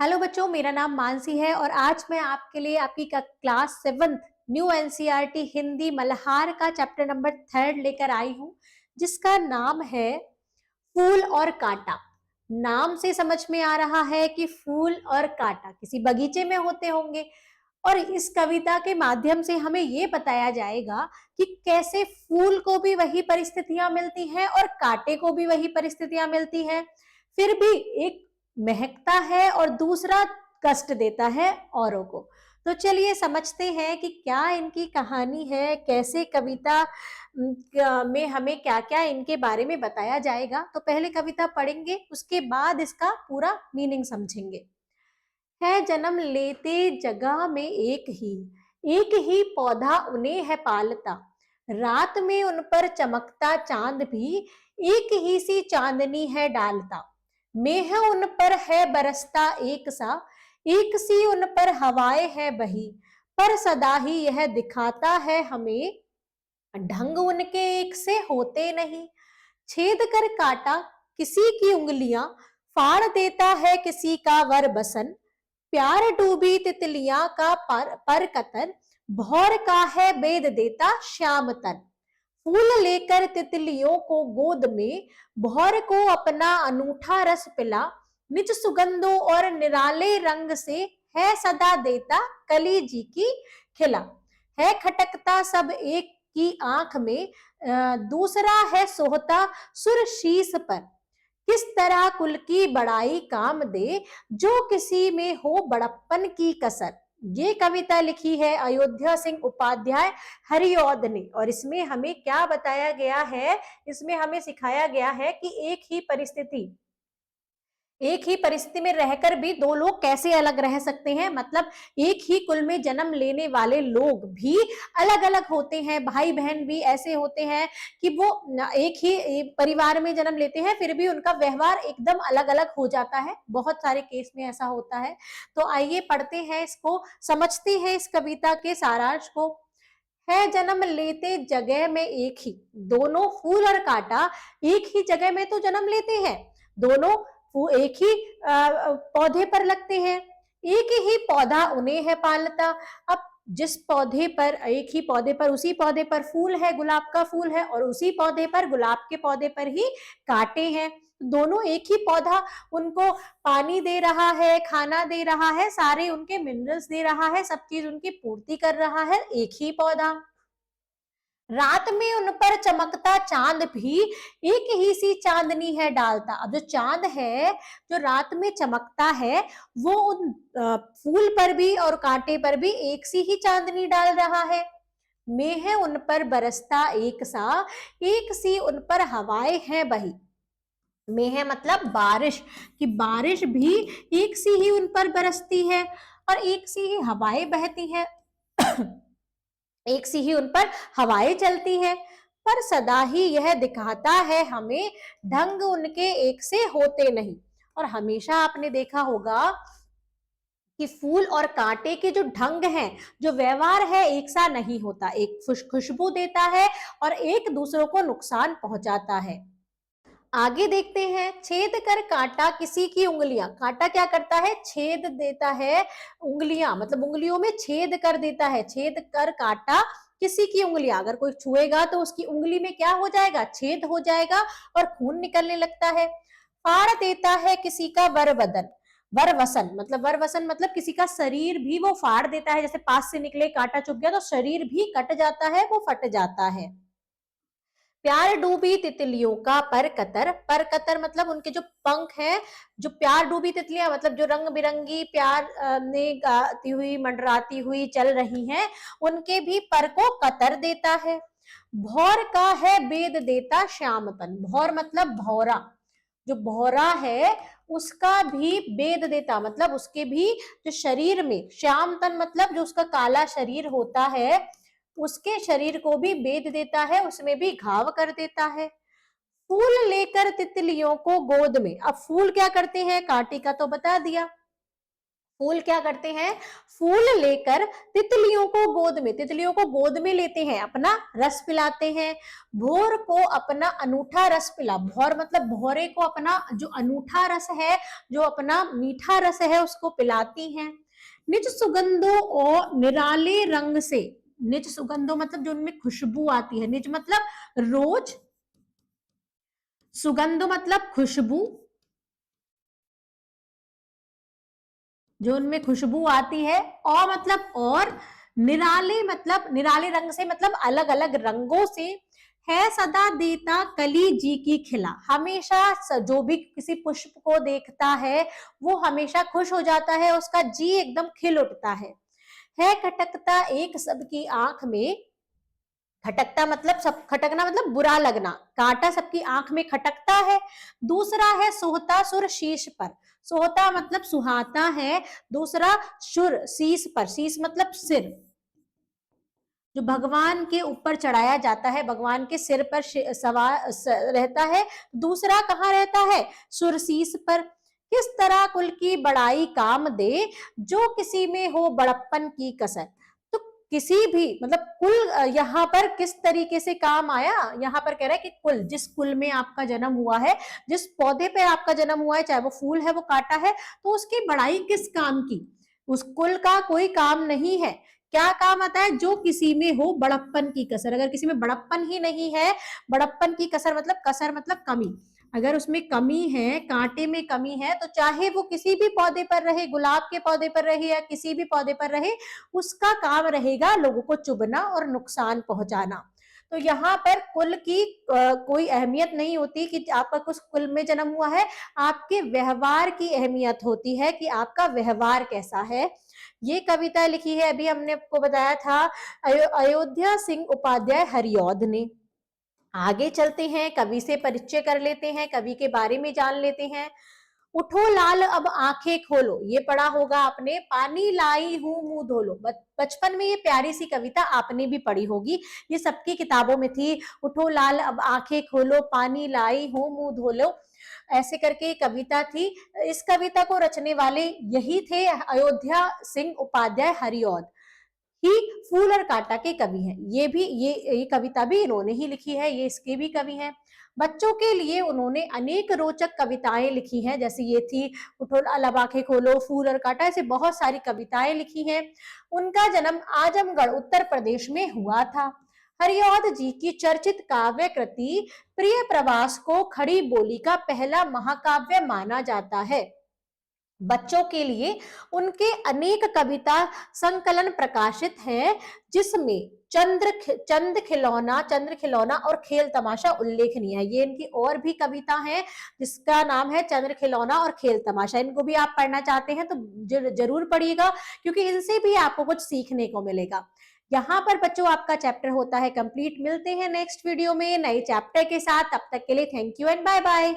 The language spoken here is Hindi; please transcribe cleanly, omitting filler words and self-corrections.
हेलो बच्चों, मेरा नाम मानसी है और आज मैं आपके लिए आपकी class 7th new NCERT Hindi Malhar का चैप्टर नंबर 3 लेकर आई हूं, जिसका नाम है फूल और कांटा। नाम से समझ में आ रहा है कि फूल और कांटा किसी बगीचे में होते होंगे और इस कविता के माध्यम से हमें ये बताया जाएगा कि कैसे फूल को भी वही परिस्थितियां मिलती हैं और कांटे को भी वही परिस्थितियां मिलती हैं, फिर भी एक महकता है और दूसरा कष्ट देता है औरों को। तो चलिए समझते हैं कि क्या इनकी कहानी है, कैसे कविता में हमें क्या क्या इनके बारे में बताया जाएगा। तो पहले कविता पढ़ेंगे, उसके बाद इसका पूरा मीनिंग समझेंगे। है जन्म लेते जगह में एक ही पौधा उन्हें है पालता। रात में उन पर चमकता चांद भी एक ही सी चांदनी है डालता। मेह उन पर है बरसता एक सी उन पर हवाएं है बही। पर सदा ही यह दिखाता है हमें, ढंग उनके एक से होते नहीं। छेद कर काटा किसी की उंगलियां, फाड़ देता है किसी का वर बसन। प्यार डूबी तितलियां का पर कतर, भौर का है बेद देता श्याम तन। फूल लेकर तितलियों को गोद में, भौर को अपना अनूठा रस पिला। निज सुगंधों और निराले रंग से है सदा देता कली जी की खिला। है खटकता सब एक की आंख में, दूसरा है सोहता सुर शीस पर। किस तरह कुल की बड़ाई काम दे, जो किसी में हो बड़प्पन की कसर। ये कविता लिखी है अयोध्या सिंह उपाध्याय हरिऔध ने और इसमें हमें क्या बताया गया है, इसमें हमें सिखाया गया है कि एक ही परिस्थिति में रहकर भी दो लोग कैसे अलग रह सकते हैं। मतलब एक ही कुल में जन्म लेने वाले लोग भी अलग अलग होते हैं। भाई बहन भी ऐसे होते हैं कि वो एक ही परिवार में जन्म लेते हैं, फिर भी उनका व्यवहार एकदम अलग अलग हो जाता है। बहुत सारे केस में ऐसा होता है। तो आइए पढ़ते हैं इसको, समझते हैं इस कविता के सारांश को। है जन्म लेते जगह में एक ही, दोनों फूल और कांटा एक ही जगह में तो जन्म लेते हैं। दोनों एक ही पौधे पर लगते हैं। एक ही पौधा उन्हें है पालता। अब जिस पौधे पर, एक ही पौधे पर, उसी पौधे पर फूल है, गुलाब का फूल है, और उसी पौधे पर, गुलाब के पौधे पर ही कांटे हैं। दोनों एक ही पौधा उनको पानी दे रहा है, खाना दे रहा है, सारे उनके मिनरल्स दे रहा है, सब चीज उनकी पूर्ति कर रहा है एक ही पौधा। रात में उन पर चमकता चांद भी एक ही सी चांदनी है डालता। अब जो चांद है जो रात में चमकता है, वो उन फूल पर भी और कांटे पर भी एक सी ही चांदनी डाल रहा है। मेह उन पर बरसता एक सी उन पर हवाएं हैं बही। मेह मतलब बारिश, कि बारिश भी एक सी ही उन पर बरसती है और एक सी ही हवाएं बहती हैं। एक सी ही उन पर हवाएं चलती हैं। पर सदा ही यह दिखाता है हमें, ढंग उनके एक से होते नहीं। और हमेशा आपने देखा होगा कि फूल और कांटे के जो ढंग हैं, जो व्यवहार है, एक सा नहीं होता। एक खुशबू देता है और एक दूसरों को नुकसान पहुंचाता है। आगे देखते हैं। छेद कर काटा किसी की उंगलियां, कांटा क्या करता है, छेद देता है उंगलियां, मतलब उंगलियों में छेद कर देता है। छेद कर काटा किसी की उंगलियां, अगर कोई छुएगा तो उसकी उंगली में क्या हो जाएगा, छेद हो जाएगा और खून निकलने लगता है। फाड़ देता है किसी का वरवसन, मतलब वरवसन मतलब किसी का शरीर भी वो फाड़ देता है। जैसे पास से निकले कांटा चुभ गया तो शरीर भी कट जाता है, वो फट जाता है। प्यार डूबी तितलियों का पर कतर मतलब उनके जो पंख हैं, जो प्यार डूबी तितलियां मतलब जो रंग बिरंगी प्यार ने गाती हुई मंडराती हुई चल रही हैं, उनके भी पर को कतर देता है। भौर का है बेद देता श्यामतन, भौर मतलब भौरा, जो भौरा है उसका भी बेद देता, मतलब उसके भी जो शरीर में, श्याम तन मतलब जो उसका काला शरीर होता है, उसके शरीर को भी बेद देता है, उसमें भी घाव कर देता है। फूल लेकर तितलियों को गोद में, अब फूल क्या करते हैं, कांटे का तो बता दिया। फूल क्या करते हैं, फूल लेकर तितलियों को गोद में लेते हैं, अपना रस पिलाते हैं। भोर को अपना अनूठा रस पिला, भौर मतलब भौरे को अपना जो अनूठा रस है, जो अपना मीठा रस है उसको पिलाती हैं। निज सुगंधों और निराले रंग से, निज सुगंधों मतलब जो उनमें खुशबू आती है, निज मतलब रोज, सुगंध मतलब खुशबू, जो उनमें खुशबू आती है, और मतलब और, निराले मतलब निराले रंग से मतलब अलग अलग रंगों से, है सदा देता कली जी की खिला, हमेशा जो भी किसी पुष्प को देखता है वो हमेशा खुश हो जाता है, उसका जी एकदम खिल उठता है खटकता एक सबकी आंख में, खटकता मतलब सब, खटकना मतलब बुरा लगना, कांटा सबकी आंख में खटकता है। दूसरा है सोहता सुर शीश पर, सोहता मतलब सुहाता है, दूसरा सुर शीश पर, शीश मतलब सिर, जो भगवान के ऊपर चढ़ाया जाता है, भगवान के सिर पर सवार रहता है। दूसरा कहाँ रहता है, सुरशीस पर। किस तरह कुल की बड़ाई काम दे, जो किसी में हो बड़प्पन की कसर। तो किसी भी मतलब कुल यहाँ पर किस तरीके से काम आया, यहाँ पर कह रहा है कि कुल, जिस कुल में आपका जन्म हुआ है, जिस पौधे पे आपका जन्म हुआ है, चाहे वो फूल है वो कांटा है, तो उसकी बड़ाई किस काम की, उस कुल का कोई काम नहीं है। क्या काम आता है, जो किसी में हो बड़प्पन की कसर, अगर किसी में बड़प्पन ही नहीं है, बड़प्पन की कसर मतलब कमी, अगर उसमें कमी है, कांटे में कमी है, तो चाहे वो किसी भी पौधे पर रहे, गुलाब के पौधे पर रहे या किसी भी पौधे पर रहे, उसका काम रहेगा लोगों को चुभना और नुकसान पहुंचाना। तो यहाँ पर कुल की कोई अहमियत नहीं होती कि आपका कुछ कुल में जन्म हुआ है, आपके व्यवहार की अहमियत होती है कि आपका व्यवहार कैसा है। ये कविता लिखी है, अभी हमने आपको बताया था, अयोध्या सिंह उपाध्याय हरिऔध ने। आगे चलते हैं, कवि से परिचय कर लेते हैं, कवि के बारे में जान लेते हैं। उठो लाल अब आंखें खोलो, ये पढ़ा होगा आपने, पानी लाई हूं मुंह धो लो, बचपन में ये प्यारी सी कविता आपने भी पढ़ी होगी, ये सबकी किताबों में थी। उठो लाल अब आंखें खोलो, पानी लाई हूं मुंह धो लो, ऐसे करके कविता थी। इस कविता को रचने वाले यही थे, अयोध्या सिंह उपाध्याय हरिऔध ही फूल और कांटा के कवि हैं। ये भी ये कविता भी इन्होंने ही लिखी है, ये इसके भी कवि हैं। बच्चों के लिए उन्होंने अनेक रोचक कविताएं लिखी हैं, जैसे ये थी उठो लब आंखें खोलो, फूल और कांटा, ऐसे बहुत सारी कविताएं लिखी हैं। उनका जन्म आजमगढ़ उत्तर प्रदेश में हुआ था। हरिऔध जी की चर्चित काव्य कृति प्रिय प्रवास को खड़ी बोली का पहला महाकाव्य माना जाता है। बच्चों के लिए उनके अनेक कविता संकलन प्रकाशित हैं, जिसमें चंद्र खिलौना और खेल तमाशा उल्लेखनीय है। ये इनकी और भी कविता है जिसका नाम है चंद्र खिलौना और खेल तमाशा, इनको भी आप पढ़ना चाहते हैं तो जरूर पढ़िएगा, क्योंकि इनसे भी आपको कुछ सीखने को मिलेगा। यहाँ पर बच्चों आपका चैप्टर होता है कंप्लीट। मिलते हैं नेक्स्ट वीडियो में नए चैप्टर के साथ, तब तक के लिए thank you and bye bye.